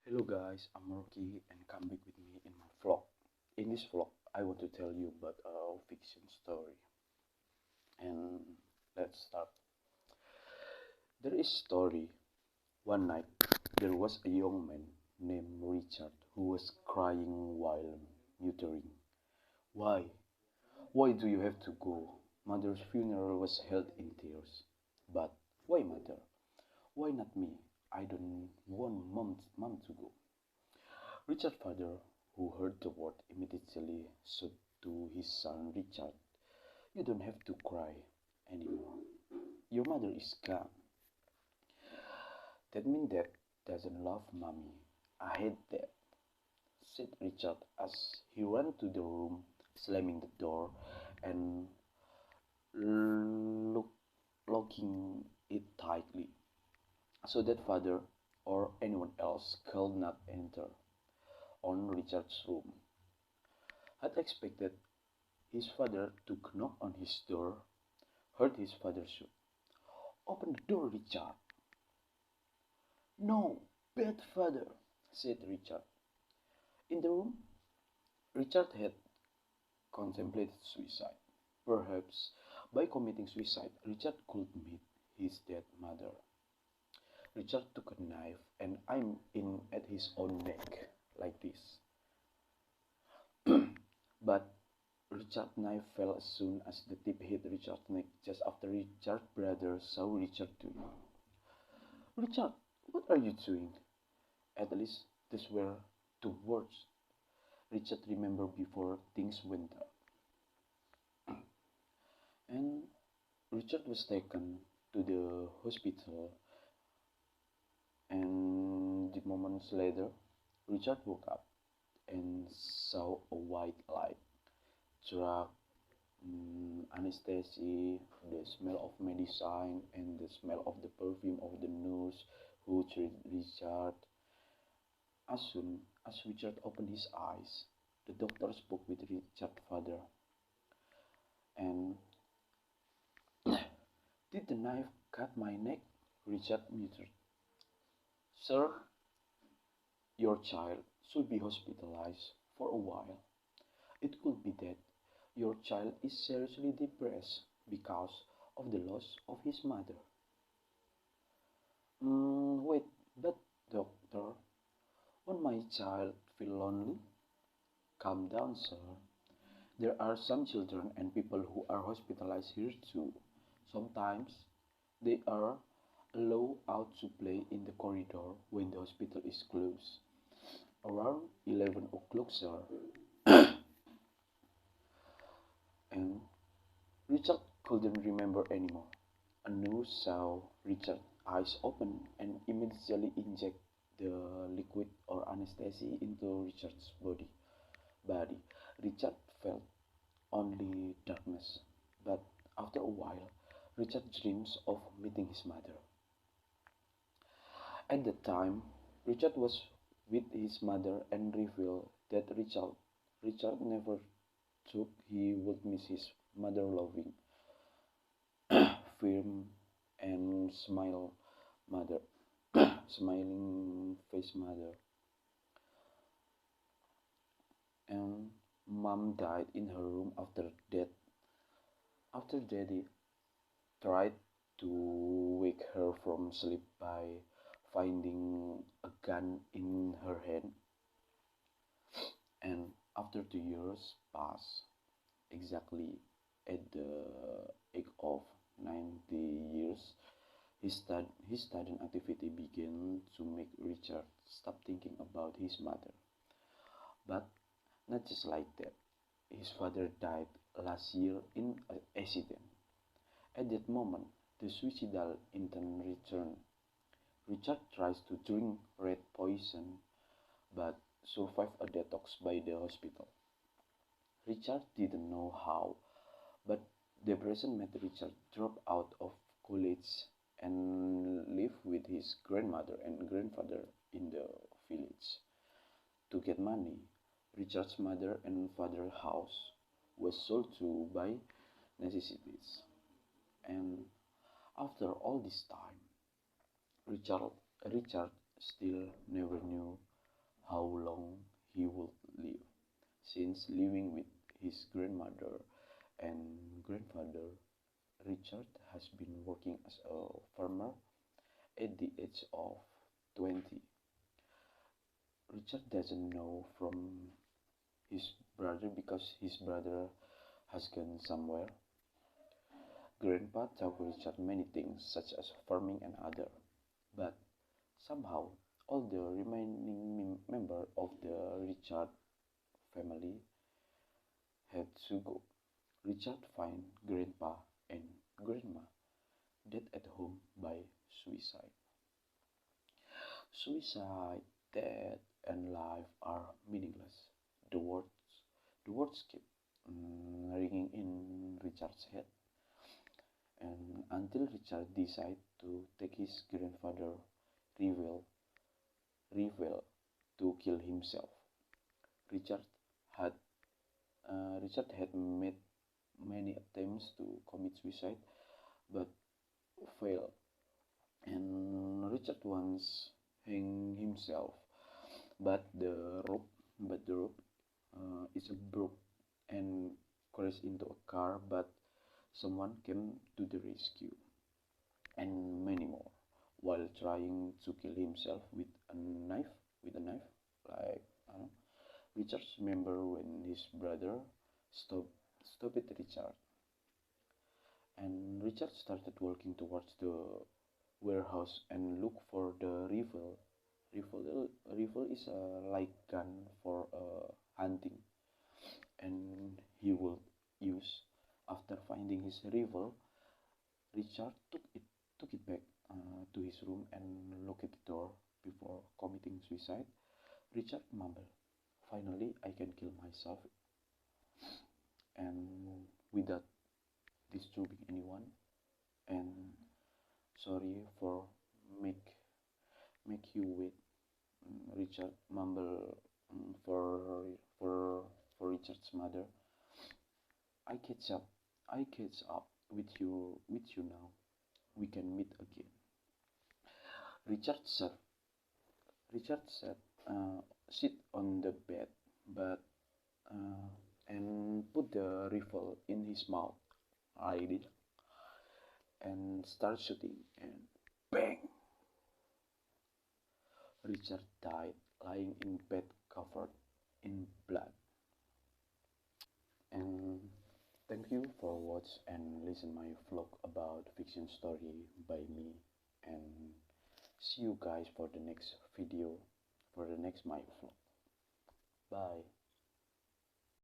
Hello guys, I'm Rocky and come back with me in my vlog. In this vlog, I want to tell you about a fiction story. And let's start. There is a story. One night, there was a young man named Richard who was crying while muttering. Why? Why do you have to go? Mother's funeral was held in tears. But why mother? Why not me? I don't want mom to go. Richard's father, who heard the word, immediately said to his son Richard, "You don't have to cry anymore. Your mother is gone." "That means Dad doesn't love mommy. I hate that," said Richard as he ran to the room, slamming the door and look, locking it tightly, so that father or anyone else could not enter on Richard's room. Had expected his father to knock on his door, heard his father shout, "Open the door, Richard." "No, bad father," said Richard. In the room, Richard had contemplated suicide. Perhaps by committing suicide, Richard could meet his dead mother. Richard took a knife and aimed in at his own neck, like this. But Richard's knife fell as soon as the tip hit Richard's neck, just after Richard's brother saw Richard do it. "Richard, what are you doing?" At least these were the words Richard remembered before things went dark. And Richard was taken to the hospital, and the moments later, Richard woke up and saw a white light, drug, anesthesia, the smell of medicine, and the smell of the perfume of the nurse who treated Richard. As soon as Richard opened his eyes, the doctor spoke with Richard's father. And "Did the knife cut my neck?" Richard muttered. "Sir, your child should be hospitalized for a while. It could be that your child is seriously depressed because of the loss of his mother." Wait, but doctor, won't my child feel lonely?" "Calm down, sir. There are some children and people who are hospitalized here too. Sometimes they are allowed out to play in the corridor when the hospital is closed. Around 11 o'clock, sir." And Richard couldn't remember anymore. A nurse saw Richard's eyes open and immediately inject the liquid or anesthesia into Richard's body. Richard felt only darkness, but after a while, Richard dreams of meeting his mother. At that time, Richard was with his mother and revealed that Richard never thought he would miss his mother loving, firm and mother, smiling face mother. And mom died in her room after death. After daddy tried to wake her from sleep by finding a gun in her hand. And after 2 years passed, exactly at the age of 90 years, his student activity began to make Richard stop thinking about his mother. But not just like that. His father died last year in an accident. At that moment, the suicidal intent returned. Richard tries to drink rat poison, but survived a detox by the hospital. Richard didn't know how, but depression made Richard drop out of college and live with his grandmother and grandfather in the village. To get money, Richard's mother and father's house was sold to buy necessities. And after all this time, Richard, Richard still never knew begins living with his grandmother and grandfather. Richard has been working as a farmer at the age of 20. Richard doesn't know from his brother because his brother has gone somewhere. Grandpa taught Richard many things, such as farming and other, but somehow all the remaining members of the Richard family had to go. Richard finds Grandpa and Grandma dead at home by suicide. Suicide, death, and life are meaningless. The words, the words keep ringing in Richard's head, and until Richard decides to take his grandfather reveal, reveal to kill himself. Richard had Richard had made many attempts to commit suicide, but failed. And Richard once hanged himself, but the rope is broke and crashed into a car. But someone came to the rescue, and many more. While trying to kill himself with a knife, like I don't know, Richard remember when his brother stopped stopped Richard, and Richard started walking towards the warehouse and look for the rifle. Rifle is a light gun for hunting, and he will use. After finding his rifle, Richard took it back to his room and locked the door before committing suicide. Richard mumbled, "Finally, I can kill myself and without disturbing anyone. And sorry for make make you wait." Richard mumbled for Richard's mother. I I catch up with you now. We can meet again." Richard said Richard said sit on the bed, but and put the rifle in his mouth. I did, and start shooting, and bang! Richard died lying in bed covered in blood. And thank you for watch and listen my vlog about fiction story by me, and see you guys for the next video, for the next my vlog.